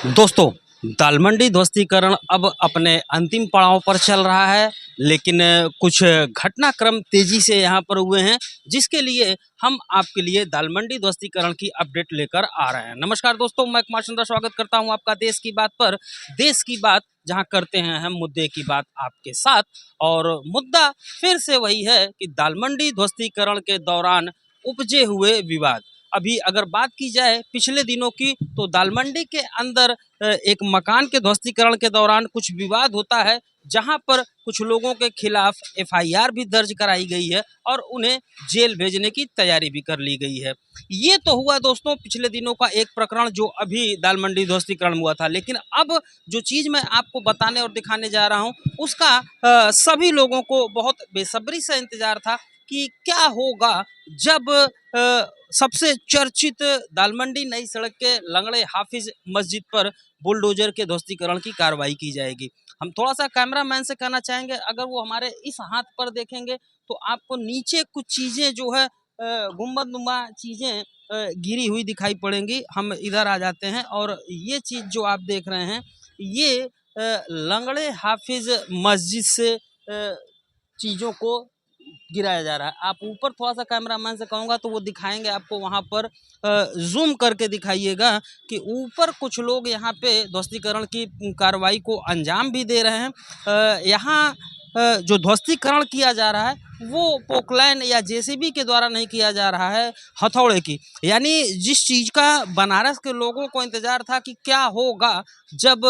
दोस्तों, दालमंडी ध्वस्तीकरण अब अपने अंतिम पड़ाव पर चल रहा है, लेकिन कुछ घटनाक्रम तेजी से यहाँ पर हुए हैं, जिसके लिए हम आपके लिए दालमंडी ध्वस्तीकरण की अपडेट लेकर आ रहे हैं। नमस्कार दोस्तों, मैं कुमार चंद्र स्वागत करता हूँ आपका देश की बात पर। देश की बात जहाँ करते हैं हम मुद्दे की बात आपके साथ, और मुद्दा फिर से वही है कि दालमंडी ध्वस्तीकरण के दौरान उपजे हुए विवाद। अभी अगर बात की जाए पिछले दिनों की, तो दालमंडी के अंदर एक मकान के ध्वस्तीकरण के दौरान कुछ विवाद होता है, जहां पर कुछ लोगों के खिलाफ एफआईआर भी दर्ज कराई गई है और उन्हें जेल भेजने की तैयारी भी कर ली गई है। ये तो हुआ दोस्तों पिछले दिनों का एक प्रकरण जो अभी दालमंडी ध्वस्तीकरण हुआ था, लेकिन अब जो चीज़ मैं आपको बताने और दिखाने जा रहा हूँ उसका सभी लोगों को बहुत बेसब्री से इंतजार था कि क्या होगा जब सबसे चर्चित दालमंडी नई सड़क के लंगड़े हाफिज मस्जिद पर बुलडोजर के ध्वस्तीकरण की कार्रवाई की जाएगी। हम थोड़ा सा कैमरामैन से कहना चाहेंगे, अगर वो हमारे इस हाथ पर देखेंगे तो आपको नीचे कुछ चीज़ें जो है गुंबदनुमा चीज़ें गिरी हुई दिखाई पड़ेंगी। हम इधर आ जाते हैं और ये चीज़ जो आप देख रहे हैं ये लंगड़े हाफिज मस्जिद से चीज़ों को गिराया जा रहा है। आप ऊपर थोड़ा सा कैमरामैन से कहूँगा तो वो दिखाएंगे आपको, वहाँ पर जूम करके दिखाइएगा कि ऊपर कुछ लोग यहाँ पे ध्वस्तीकरण की कार्रवाई को अंजाम भी दे रहे हैं। यहाँ जो ध्वस्तीकरण किया जा रहा है वो पोकलैन या जेसीबी के द्वारा नहीं किया जा रहा है, हथौड़े की। यानी जिस चीज़ का बनारस के लोगों को इंतजार था कि क्या होगा जब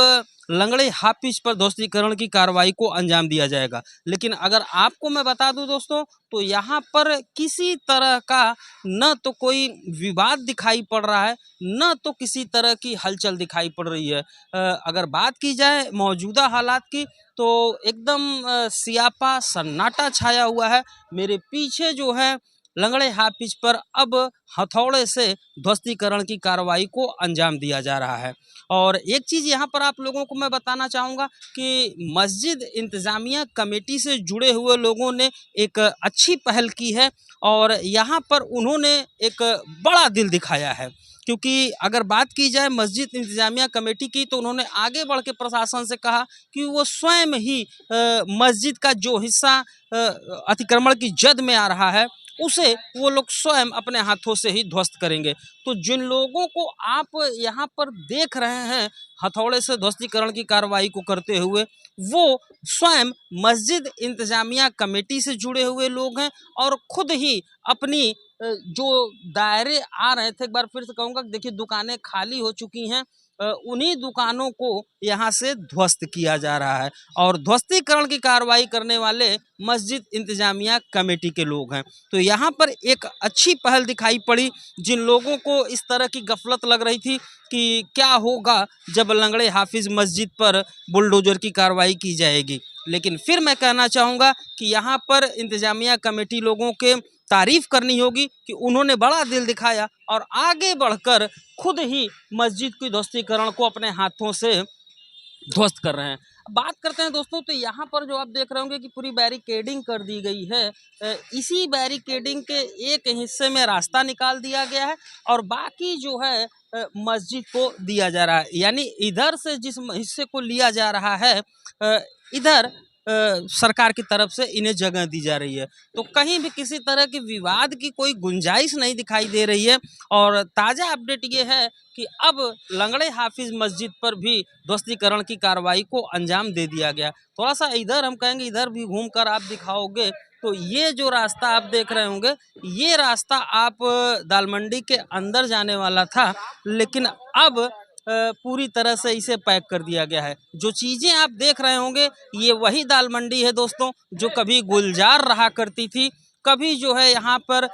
लंगड़े हाफिज पर ध्वस्तीकरण की कार्रवाई को अंजाम दिया जाएगा, लेकिन अगर आपको मैं बता दूं दोस्तों, तो यहाँ पर किसी तरह का न तो कोई विवाद दिखाई पड़ रहा है, न तो किसी तरह की हलचल दिखाई पड़ रही है। अगर बात की जाए मौजूदा हालात की, तो एकदम सियापा सन्नाटा छाया हुआ है। मेरे पीछे जो है लंगड़े हाफिज पर अब हथौड़े से ध्वस्तीकरण की कार्रवाई को अंजाम दिया जा रहा है। और एक चीज़ यहाँ पर आप लोगों को मैं बताना चाहूँगा कि मस्जिद इंतज़ामिया कमेटी से जुड़े हुए लोगों ने एक अच्छी पहल की है और यहाँ पर उन्होंने एक बड़ा दिल दिखाया है। क्योंकि अगर बात की जाए मस्जिद इंतज़ामिया कमेटी की, तो उन्होंने आगे बढ़ के प्रशासन से कहा कि वो स्वयं ही मस्जिद का जो हिस्सा अतिक्रमण की जद में आ रहा है उसे वो लोग स्वयं अपने हाथों से ही ध्वस्त करेंगे। तो जिन लोगों को आप यहाँ पर देख रहे हैं हथौड़े से ध्वस्तीकरण की कार्रवाई को करते हुए, वो स्वयं मस्जिद इंतज़ामिया कमेटी से जुड़े हुए लोग हैं और खुद ही अपनी जो दायरे आ रहे थे, एक बार फिर से कहूँगा, देखिए दुकानें खाली हो चुकी हैं, उन्हीं दुकानों को यहाँ से ध्वस्त किया जा रहा है और ध्वस्तीकरण की कार्रवाई करने वाले मस्जिद इंतज़ामिया कमेटी के लोग हैं। तो यहाँ पर एक अच्छी पहल दिखाई पड़ी। जिन लोगों को इस तरह की गफलत लग रही थी कि क्या होगा जब लंगड़े हाफिज मस्जिद पर बुलडोजर की कार्रवाई की जाएगी, लेकिन फिर मैं कहना चाहूँगा कि यहाँ पर इंतज़ामिया कमेटी लोगों के तारीफ़ करनी होगी कि उन्होंने बड़ा दिल दिखाया और आगे बढ़कर खुद ही मस्जिद की ध्वस्तीकरण को अपने हाथों से ध्वस्त कर रहे हैं। बात करते हैं दोस्तों, तो यहाँ पर जो आप देख रहे होंगे कि पूरी बैरिकेडिंग कर दी गई है। इसी बैरिकेडिंग के एक हिस्से में रास्ता निकाल दिया गया है और बाकी जो है मस्जिद को दिया जा रहा है। यानी इधर से जिस हिस्से को लिया जा रहा है, इधर सरकार की तरफ से इन्हें जगह दी जा रही है। तो कहीं भी किसी तरह के विवाद की कोई गुंजाइश नहीं दिखाई दे रही है। और ताज़ा अपडेट ये है कि अब लंगड़े हाफिज मस्जिद पर भी ध्वस्तीकरण की कार्रवाई को अंजाम दे दिया गया। थोड़ा सा इधर हम कहेंगे, इधर भी घूमकर आप दिखाओगे तो ये जो रास्ता आप देख रहे होंगे, ये रास्ता आप दालमंडी के अंदर जाने वाला था, लेकिन अब पूरी तरह से इसे पैक कर दिया गया है। जो चीज़ें आप देख रहे होंगे ये वही दालमंडी है दोस्तों, जो कभी गुलजार रहा करती थी, कभी जो है यहाँ पर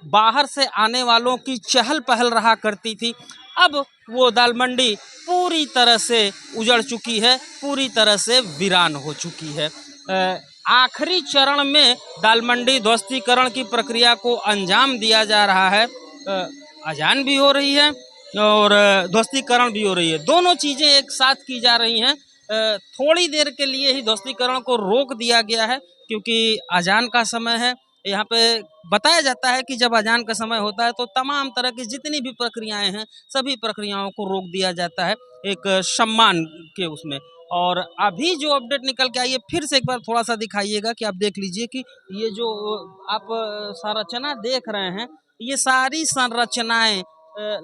बाहर से आने वालों की चहल पहल रहा करती थी। अब वो दालमंडी पूरी तरह से उजड़ चुकी है, पूरी तरह से वीरान हो चुकी है। आखिरी चरण में दालमंडी ध्वस्तीकरण की प्रक्रिया को अंजाम दिया जा रहा है। अजान भी हो रही है और ध्वस्तीकरण भी हो रही है, दोनों चीज़ें एक साथ की जा रही हैं। थोड़ी देर के लिए ही ध्वस्तीकरण को रोक दिया गया है क्योंकि अजान का समय है। यहाँ पे बताया जाता है कि जब अजान का समय होता है तो तमाम तरह की जितनी भी प्रक्रियाएं हैं सभी प्रक्रियाओं को रोक दिया जाता है एक सम्मान के उसमें। और अभी जो अपडेट निकल के आई है फिर से एक बार थोड़ा सा दिखाइएगा कि आप देख लीजिए कि ये जो आप संरचना देख रहे हैं ये सारी संरचनाएं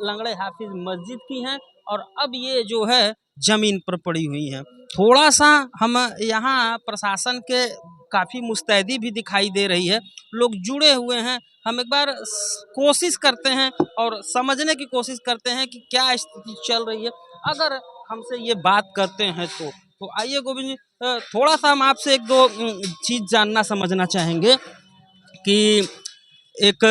लंगड़े हाफिज मस्जिद की हैं और अब ये जो है जमीन पर पड़ी हुई हैं। थोड़ा सा हम यहाँ प्रशासन के काफ़ी मुस्तैदी भी दिखाई दे रही है, लोग जुड़े हुए हैं। हम एक बार कोशिश करते हैं और समझने की कोशिश करते हैं कि क्या स्थिति चल रही है। अगर हमसे ये बात करते हैं तो आइए गोविंद जी, थोड़ा सा हम आपसे एक दो चीज़ जानना समझना चाहेंगे कि एक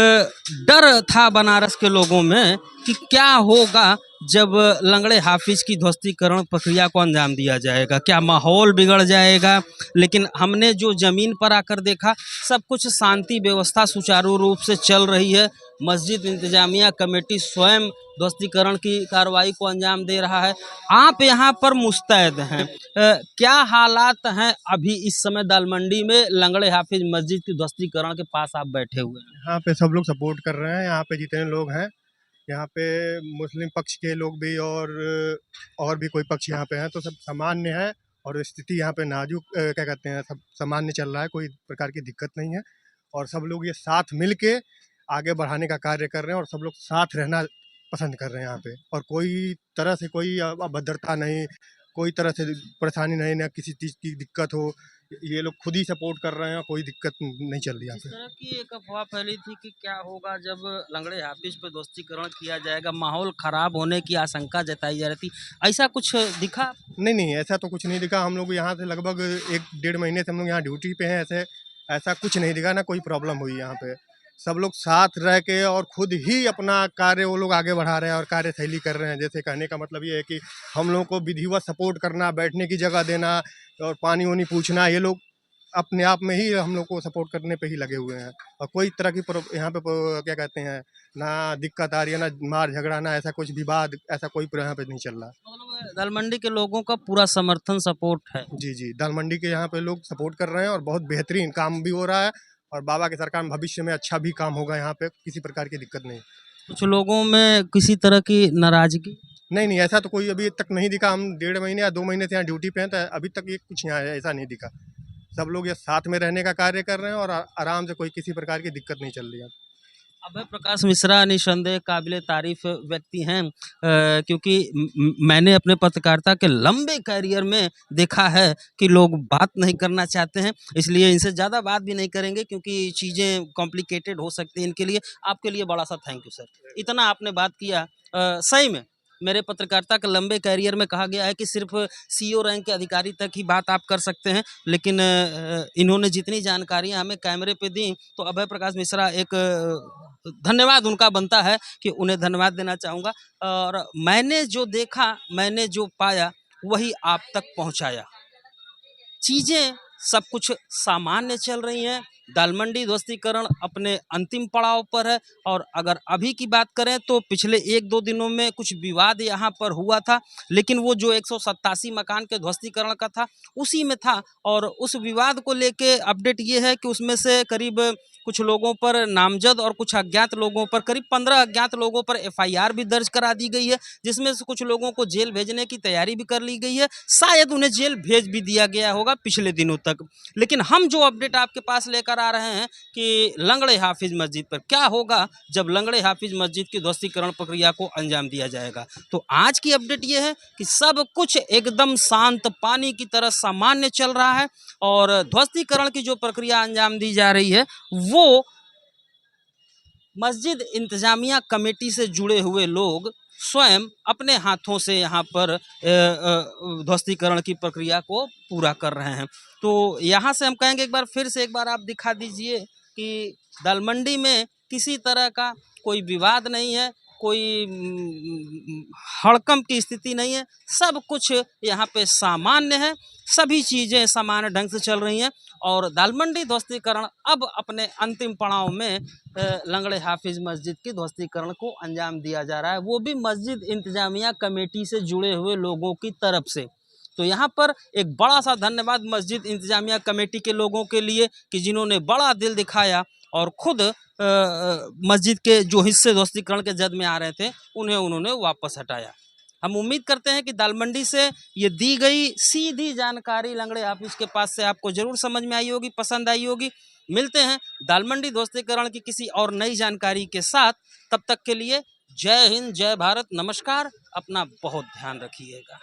डर था बनारस के लोगों में कि क्या होगा जब लंगड़े हाफिज की ध्वस्तीकरण प्रक्रिया को अंजाम दिया जाएगा, क्या माहौल बिगड़ जाएगा। लेकिन हमने जो ज़मीन पर आकर देखा सब कुछ शांति व्यवस्था सुचारू रूप से चल रही है। मस्जिद इंतजामिया कमेटी स्वयं ध्वस्तीकरण की कार्रवाई को अंजाम दे रहा है। आप यहाँ पर मुस्तैद हैं, क्या हालात हैं अभी इस समय दालमंडी में लंगड़े हाफिज मस्जिद की ध्वस्तीकरण के पास आप बैठे हुए हैं? यहाँ पे सब लोग सपोर्ट कर रहे हैं। यहाँ पे जितने लोग हैं, यहाँ पे मुस्लिम पक्ष के लोग भी और भी कोई पक्ष यहाँ पे हैं, तो सब सामान्य है और स्थिति यहाँ पे नाजुक क्या कहते हैं, सब सामान्य चल रहा है, कोई प्रकार की दिक्कत नहीं है। और सब लोग ये साथ मिल के आगे बढ़ाने का कार्य कर रहे हैं और सब लोग साथ रहना पसंद कर रहे हैं यहाँ पे। और कोई तरह से कोई अभद्रता नहीं, कोई तरह से परेशानी नहीं, ना किसी चीज़ की दिक्कत हो। ये लोग खुद ही सपोर्ट कर रहे हैं, कोई दिक्कत नहीं चल रही यहाँ इस पे। तरह की एक अफवाह फैली थी कि क्या होगा जब लंगड़े हाफिज पर ध्वस्तीकरण किया जाएगा, माहौल खराब होने की आशंका जताई जा रही थी, ऐसा कुछ दिखा? नहीं, नहीं, ऐसा तो कुछ नहीं दिखा। हम लोग यहाँ से लगभग 1 डेढ़ महीने से हम लोग यहाँ ड्यूटी पे हैं। ऐसा कुछ नहीं दिखा, ना कोई प्रॉब्लम हुई यहाँ पे। सब लोग साथ रह के और खुद ही अपना कार्य वो लोग आगे बढ़ा रहे हैं और कार्यशैली कर रहे हैं। जैसे कहने का मतलब ये है कि हम लोगों को विधिवत सपोर्ट करना, बैठने की जगह देना और पानी-वानी पूछना, ये लोग अपने आप में ही हम लोग को सपोर्ट करने पे ही लगे हुए हैं। और कोई तरह की यहाँ पे क्या कहते हैं, ना दिक्कत आ रही है, ना मार झगड़ा, ना ऐसा कुछ विवाद, ऐसा कोई यहाँ पे नहीं चल रहा। मतलब दालमंडी के लोगों का पूरा समर्थन सपोर्ट है। जी, जी। दाल मंडी के यहाँ पे लोग सपोर्ट कर रहे हैं और बहुत बेहतरीन काम भी हो रहा है और बाबा की सरकार में भविष्य में अच्छा भी काम होगा यहाँ पे, किसी प्रकार की दिक्कत नहीं। कुछ लोगों में किसी तरह की नाराजगी? नहीं, नहीं, ऐसा तो कोई अभी तक नहीं दिखा। हम डेढ़ महीने या 2 महीने से यहाँ ड्यूटी पे हैं, तो अभी तक ये कुछ यहाँ ऐसा नहीं दिखा। सब लोग ये साथ में रहने का कार्य कर रहे हैं और आराम से, कोई किसी प्रकार की दिक्कत नहीं चल रही है। अभय प्रकाश मिश्रा निसंदेह काबिले तारीफ व्यक्ति हैं, क्योंकि मैंने अपने पत्रकारिता के लंबे करियर में देखा है कि लोग बात नहीं करना चाहते हैं, इसलिए इनसे ज़्यादा बात भी नहीं करेंगे क्योंकि चीज़ें कॉम्प्लिकेटेड हो सकती हैं इनके लिए। आपके लिए बड़ा सा थैंक यू सर, इतना आपने बात किया। सही में मेरे पत्रकारिता के लंबे करियर में कहा गया है कि सिर्फ सीईओ रैंक के अधिकारी तक ही बात आप कर सकते हैं, लेकिन इन्होंने जितनी जानकारियां हमें कैमरे पे दी तो अभय प्रकाश मिश्रा एक धन्यवाद उनका बनता है कि उन्हें धन्यवाद देना चाहूँगा। और मैंने जो देखा, मैंने जो पाया वही आप तक पहुँचाया। चीज़ें सब कुछ सामान्य चल रही हैं। दालमंडी ध्वस्तीकरण अपने अंतिम पड़ाव पर है और अगर अभी की बात करें तो पिछले 1-2 दिनों में कुछ विवाद यहाँ पर हुआ था, लेकिन वो जो 187 मकान के ध्वस्तीकरण का था उसी में था। और उस विवाद को लेके अपडेट ये है कि उसमें से करीब कुछ लोगों पर नामजद और कुछ अज्ञात लोगों पर, करीब 15 अज्ञात लोगों पर एफआईआर भी दर्ज करा दी गई है, जिसमें से कुछ लोगों को जेल भेजने की तैयारी भी कर ली गई है। शायद उन्हें जेल भेज भी दिया गया होगा पिछले दिनों तक। लेकिन हम जो अपडेट आपके पास लेकर आ रहे हैं कि लंगड़े हाफिज मस्जिद पर क्या होगा जब लंगड़े हाफिज मस्जिद की ध्वस्तीकरण प्रक्रिया को अंजाम दिया जाएगा। तो आज की अपडेट ये है कि सब कुछ एकदम शांत पानी की तरह सामान्य चल रहा है और ध्वस्तीकरण की जो प्रक्रिया अंजाम दी जा रही है वो मस्जिद इंतजामिया कमेटी से जुड़े हुए लोग स्वयं अपने हाथों से यहाँ पर ध्वस्तीकरण की प्रक्रिया को पूरा कर रहे हैं। तो यहाँ से हम कहेंगे एक बार फिर से एक बार आप दिखा दीजिए कि दालमंडी में किसी तरह का कोई विवाद नहीं है, कोई हड़कंप की स्थिति नहीं है, सब कुछ यहाँ पे सामान्य है, सभी चीज़ें सामान्य ढंग से चल रही हैं। और दालमंडी ध्वस्तीकरण अब अपने अंतिम पड़ाव में लंगड़े हाफिज मस्जिद की ध्वस्तीकरण को अंजाम दिया जा रहा है, वो भी मस्जिद इंतजामिया कमेटी से जुड़े हुए लोगों की तरफ से। तो यहाँ पर एक बड़ा सा धन्यवाद मस्जिद इंतजामिया कमेटी के लोगों के लिए कि जिन्होंने बड़ा दिल दिखाया और खुद मस्जिद के जो हिस्से ध्वस्तीकरण के जद में आ रहे थे उन्हें उन्होंने वापस हटाया। हम उम्मीद करते हैं कि दाल मंडी से ये दी गई सीधी जानकारी लंगड़े ऑफिस के पास से आपको जरूर समझ में आई होगी, पसंद आई होगी। मिलते हैं दाल मंडी ध्वस्तीकरण की किसी और नई जानकारी के साथ। तब तक के लिए जय हिंद, जय भारत, नमस्कार। अपना बहुत ध्यान रखिएगा।